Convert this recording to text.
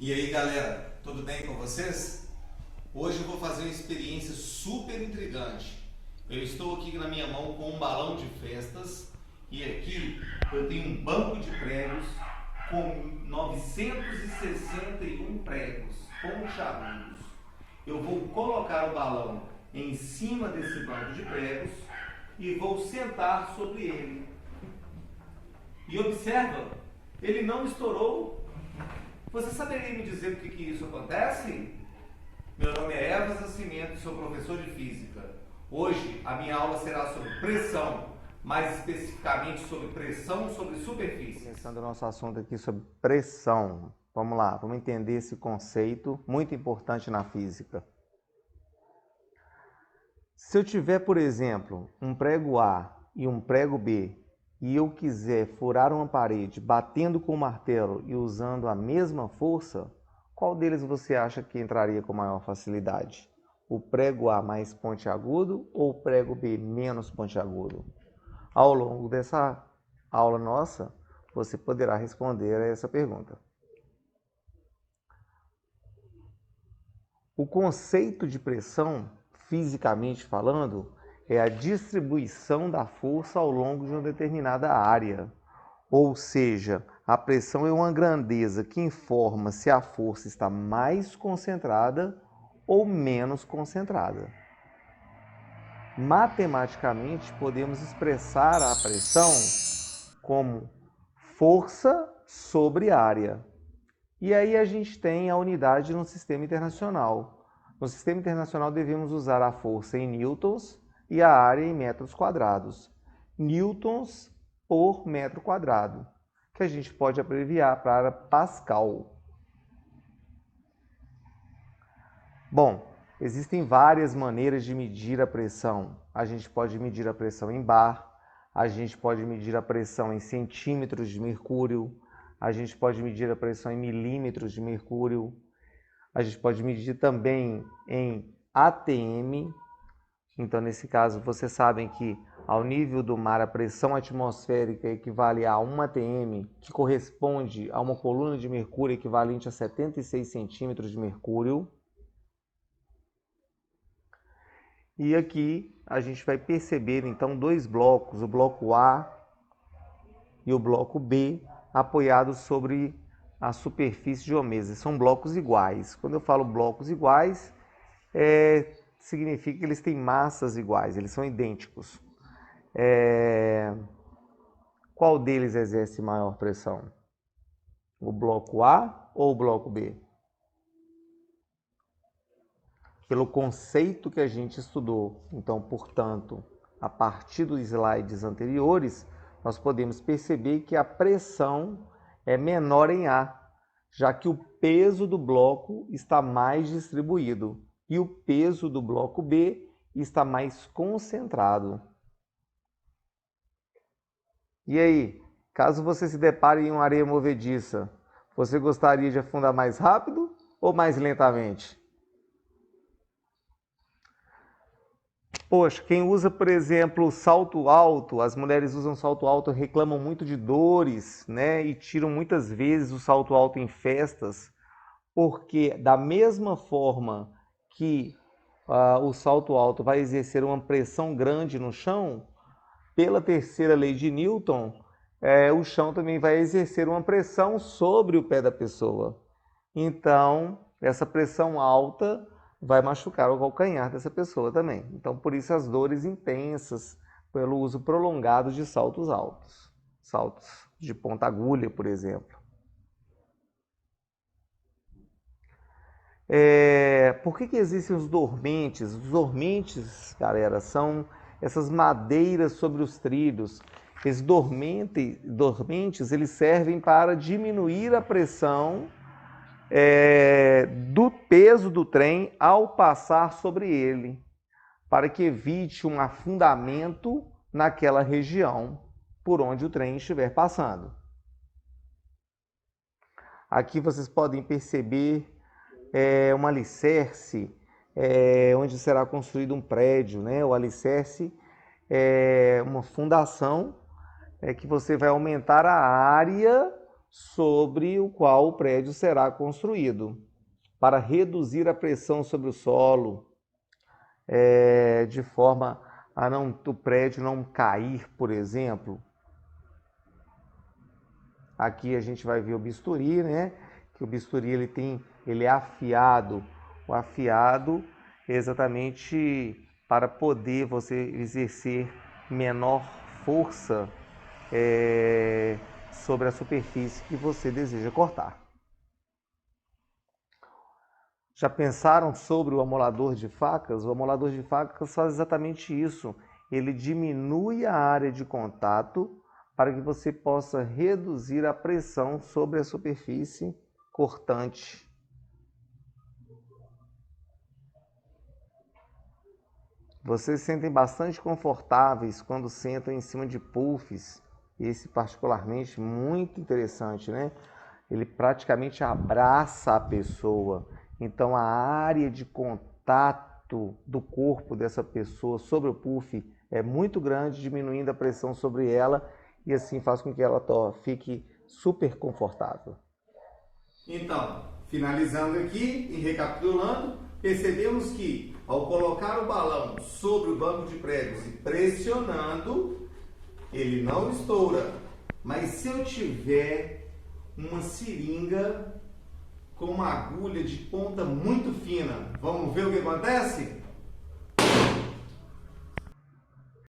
E aí galera, tudo bem com vocês? Hoje eu vou fazer uma experiência super intrigante. Eu estou aqui na minha mão com um balão de festas e aqui eu tenho um banco de pregos com 961 pregos pontiagudos. Eu vou colocar o balão em cima desse banco de pregos e vou sentar sobre ele. E observa, ele não estourou. Você saberia me dizer por que isso acontece? Meu nome é Evas Nascimento e sou professor de Física. Hoje a minha aula será sobre pressão, mais especificamente sobre pressão sobre superfície. Começando o nosso assunto aqui sobre pressão. Vamos lá, vamos entender esse conceito muito importante na física. Se eu tiver, por exemplo, um prego A e um prego B, e eu quiser furar uma parede batendo com o martelo e usando a mesma força, qual deles você acha que entraria com maior facilidade? O prego A mais pontiagudo ou o prego B menos pontiagudo? Ao longo dessa aula nossa, você poderá responder a essa pergunta. O conceito de pressão, fisicamente falando, é a distribuição da força ao longo de uma determinada área. Ou seja, a pressão é uma grandeza que informa se a força está mais concentrada ou menos concentrada. Matematicamente, podemos expressar a pressão como força sobre área. E aí a gente tem a unidade no sistema internacional. No sistema internacional devemos usar a força em newtons e a área em metros quadrados. Newtons por metro quadrado, que a gente pode abreviar para Pascal. Bom, existem várias maneiras de medir a pressão. A gente pode medir a pressão em bar, a gente pode medir a pressão em centímetros de mercúrio, a gente pode medir a pressão em milímetros de mercúrio, a gente pode medir também em ATM. Então, nesse caso, vocês sabem que ao nível do mar a pressão atmosférica equivale a 1 atm, que corresponde a uma coluna de mercúrio equivalente a 76 centímetros de mercúrio. E aqui a gente vai perceber então dois blocos, o bloco A e o bloco B, apoiados sobre a superfície de uma mesa. São blocos iguais. Quando eu falo blocos iguais, significa que eles têm massas iguais, eles são idênticos. Qual deles exerce maior pressão? O bloco A ou o bloco B? Pelo conceito que a gente estudou. Então, portanto, a partir dos slides anteriores, nós podemos perceber que a pressão é menor em A, já que o peso do bloco está mais distribuído e o peso do bloco B está mais concentrado. E aí, caso você se depare em uma areia movediça, você gostaria de afundar mais rápido ou mais lentamente? Poxa, quem usa, por exemplo, salto alto, as mulheres usam salto alto, reclamam muito de dores, né? E tiram muitas vezes o salto alto em festas, porque da mesma forma que o salto alto vai exercer uma pressão grande no chão, pela terceira lei de Newton, o chão também vai exercer uma pressão sobre o pé da pessoa. Então, essa pressão alta vai machucar o calcanhar dessa pessoa também. Então, por isso as dores intensas pelo uso prolongado de saltos altos. Saltos de ponta agulha, por exemplo. Por que existem os dormentes? Os dormentes, galera, são essas madeiras sobre os trilhos. Esses dormentes, eles servem para diminuir a pressão do peso do trem ao passar sobre ele, para que evite um afundamento naquela região por onde o trem estiver passando. Aqui vocês podem perceber um alicerce onde será construído um prédio, né? O alicerce é uma fundação que você vai aumentar a área sobre o qual o prédio será construído, para reduzir a pressão sobre o solo, de forma a o prédio não cair, por exemplo. Aqui a gente vai ver o bisturi, né? Que o bisturi ele é afiado. O afiado é exatamente para poder você exercer menor força sobre a superfície que você deseja cortar. Já pensaram sobre o amolador de facas? O amolador de facas faz exatamente isso. Ele diminui a área de contato para que você possa reduzir a pressão sobre a superfície cortante. Vocês se sentem bastante confortáveis quando sentam em cima de puffs. Esse particularmente muito interessante, né? Ele praticamente abraça a pessoa. Então a área de contato do corpo dessa pessoa sobre o puff é muito grande, diminuindo a pressão sobre ela e assim faz com que ela fique super confortável. Então, finalizando aqui e recapitulando, percebemos que ao colocar o balão sobre o banco de pregos e pressionando, ele não estoura. Mas se eu tiver uma seringa com uma agulha de ponta muito fina, vamos ver o que acontece?